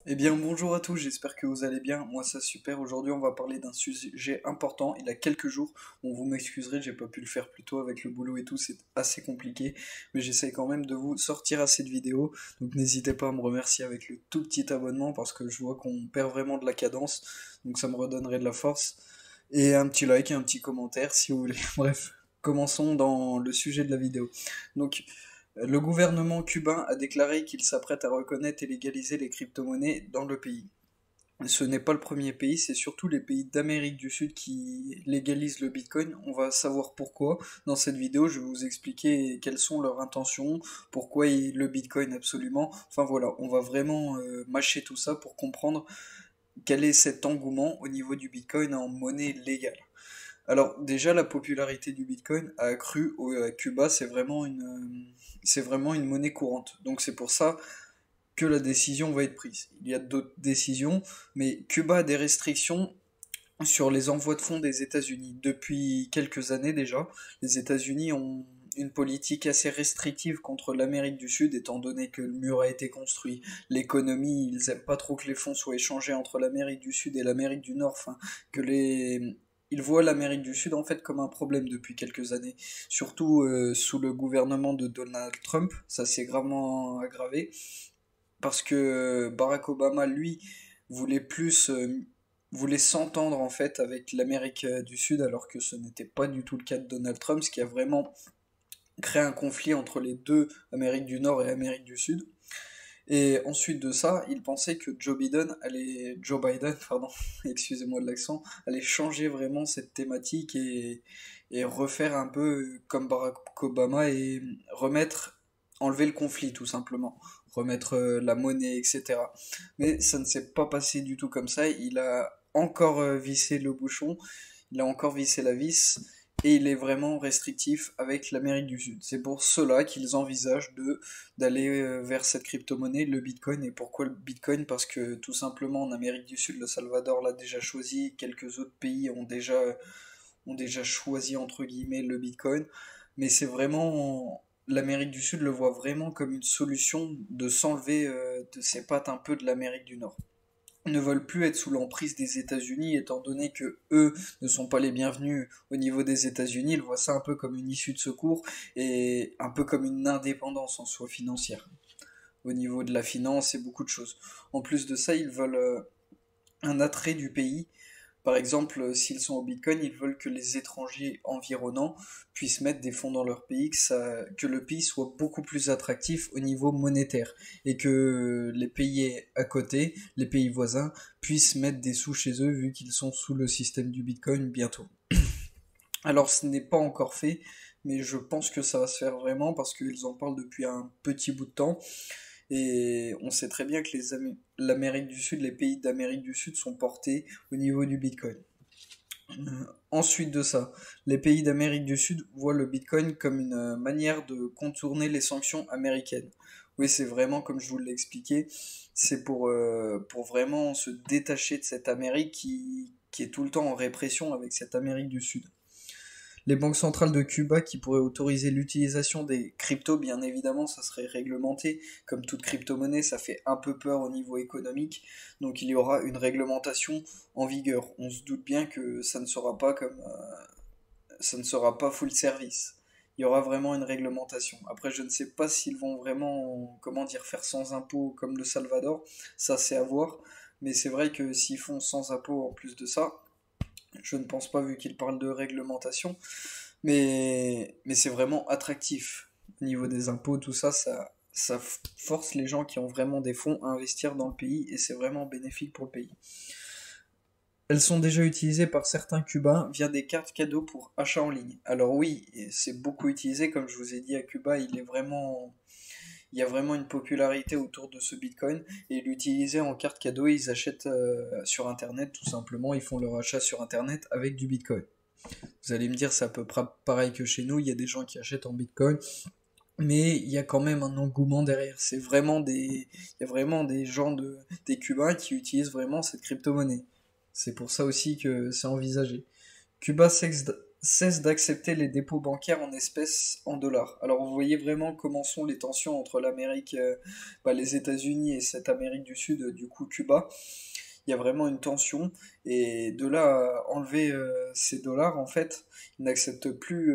Eh bien, bonjour à tous, j'espère que vous allez bien. Moi, ça super. Aujourd'hui, on va parler d'un sujet important. Il y a quelques jours, bon, vous m'excuserez, j'ai pas pu le faire plus tôt avec le boulot et tout, c'est assez compliqué, mais j'essaie quand même de vous sortir à cette vidéo. Donc, n'hésitez pas à me remercier avec le tout petit abonnement parce que je vois qu'on perd vraiment de la cadence, donc ça me redonnerait de la force. Et un petit like et un petit commentaire si vous voulez. Bref, commençons dans le sujet de la vidéo. Donc, le gouvernement cubain a déclaré qu'il s'apprête à reconnaître et légaliser les crypto-monnaies dans le pays. Ce n'est pas le premier pays, c'est surtout les pays d'Amérique du Sud qui légalisent le Bitcoin. On va savoir pourquoi. Dans cette vidéo, je vais vous expliquer quelles sont leurs intentions, pourquoi le Bitcoin absolument. Enfin voilà, on va vraiment mâcher tout ça pour comprendre quel est cet engouement au niveau du Bitcoin en monnaie légale. Alors déjà la popularité du Bitcoin a accru à Cuba, c'est vraiment une monnaie courante. Donc c'est pour ça que la décision va être prise. Il y a d'autres décisions, mais Cuba a des restrictions sur les envois de fonds des États-Unis. Depuis quelques années déjà, les États-Unis ont une politique assez restrictive contre l'Amérique du Sud, étant donné que le mur a été construit. L'économie, ils aiment pas trop que les fonds soient échangés entre l'Amérique du Sud et l'Amérique du Nord, enfin, que les... Ils voient l'Amérique du Sud en fait comme un problème depuis quelques années, surtout sous le gouvernement de Donald Trump, ça s'est gravement aggravé, parce que Barack Obama, lui, voulait plus, voulait s'entendre en fait avec l'Amérique du Sud, alors que ce n'était pas du tout le cas de Donald Trump, ce qui a vraiment créé un conflit entre les deux, Amérique du Nord et Amérique du Sud. Et ensuite de ça, il pensait que Joe Biden, pardon, excusez-moi de l'accent, allait changer vraiment cette thématique et refaire un peu comme Barack Obama et enlever le conflit tout simplement, remettre la monnaie, etc. Mais ça ne s'est pas passé du tout comme ça. Il a encore vissé le bouchon, il a encore vissé la vis et il est vraiment restrictif avec l'Amérique du Sud. C'est pour cela qu'ils envisagent de d'aller vers cette crypto-monnaie, le Bitcoin. Et pourquoi le Bitcoin? Parce que tout simplement en Amérique du Sud, le Salvador l'a déjà choisi, quelques autres pays ont déjà choisi entre guillemets le Bitcoin. Mais c'est vraiment l'Amérique du Sud le voit vraiment comme une solution de s'enlever de ses pattes un peu de l'Amérique du Nord. Ils ne veulent plus être sous l'emprise des États-Unis, étant donné que eux ne sont pas les bienvenus au niveau des États-Unis. Ils voient ça un peu comme une issue de secours et un peu comme une indépendance en soi financière, au niveau de la finance et beaucoup de choses. En plus de ça, ils veulent un attrait du pays. Par exemple, s'ils sont au Bitcoin, ils veulent que les étrangers environnants puissent mettre des fonds dans leur pays, que le pays soit beaucoup plus attractif au niveau monétaire et que les pays à côté, les pays voisins, puissent mettre des sous chez eux vu qu'ils sont sous le système du Bitcoin bientôt. Alors ce n'est pas encore fait, mais je pense que ça va se faire vraiment parce qu'ils en parlent depuis un petit bout de temps. Et on sait très bien que l'Amérique du Sud, les pays d'Amérique du Sud sont portés au niveau du Bitcoin. Ensuite de ça, les pays d'Amérique du Sud voient le Bitcoin comme une manière de contourner les sanctions américaines. Oui, c'est vraiment comme je vous l'ai expliqué, c'est pour vraiment se détacher de cette Amérique qui est tout le temps en répression avec cette Amérique du Sud. Les banques centrales de Cuba qui pourraient autoriser l'utilisation des cryptos, bien évidemment, ça serait réglementé. Comme toute crypto-monnaie, ça fait un peu peur au niveau économique. Donc il y aura une réglementation en vigueur. On se doute bien que ça ne sera pas ça ne sera pas full service. Il y aura vraiment une réglementation. Après, je ne sais pas s'ils vont vraiment, comment dire, faire sans impôt comme le Salvador. Ça, c'est à voir. Mais c'est vrai que s'ils font sans impôt en plus de ça, je ne pense pas vu qu'ils parlent de réglementation. Mais c'est vraiment attractif. Au niveau des impôts, tout ça, ça force les gens qui ont vraiment des fonds à investir dans le pays et c'est vraiment bénéfique pour le pays. Elles sont déjà utilisées par certains Cubains via des cartes cadeaux pour achat en ligne. Alors oui, c'est beaucoup utilisé, comme je vous ai dit à Cuba, il y a vraiment une popularité autour de ce Bitcoin et l'utiliser en carte cadeau, ils achètent sur Internet tout simplement, ils font leur achat sur Internet avec du Bitcoin. Vous allez me dire, c'est à peu près pareil que chez nous, il y a des gens qui achètent en Bitcoin, mais il y a quand même un engouement derrière. Il y a vraiment des Cubains qui utilisent vraiment cette crypto-monnaie. C'est pour ça aussi que c'est envisagé. Cuba cesse d'accepter les dépôts bancaires en espèces en dollars. Alors vous voyez vraiment comment sont les tensions entre l'Amérique, les États-Unis et cette Amérique du Sud, du coup Cuba. Il y a vraiment une tension et de là à enlever ces dollars, en fait, ils n'acceptent plus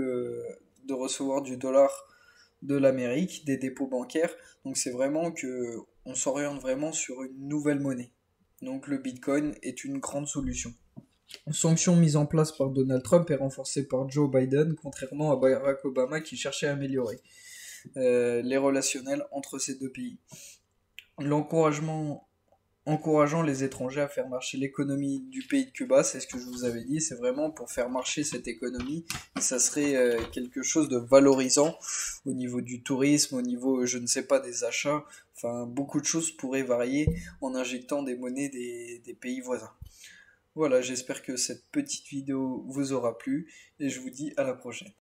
de recevoir du dollar de l'Amérique, des dépôts bancaires. Donc c'est vraiment que on s'oriente vraiment sur une nouvelle monnaie. Donc le Bitcoin est une grande solution. Sanction mise en place par Donald Trump et renforcée par Joe Biden, contrairement à Barack Obama qui cherchait à améliorer les relationnels entre ces deux pays. L'encouragement encourageant les étrangers à faire marcher l'économie du pays de Cuba, c'est ce que je vous avais dit, c'est vraiment pour faire marcher cette économie, et ça serait quelque chose de valorisant au niveau du tourisme, au niveau, je ne sais pas, des achats, enfin beaucoup de choses pourraient varier en injectant des monnaies des pays voisins. Voilà, j'espère que cette petite vidéo vous aura plu, et je vous dis à la prochaine.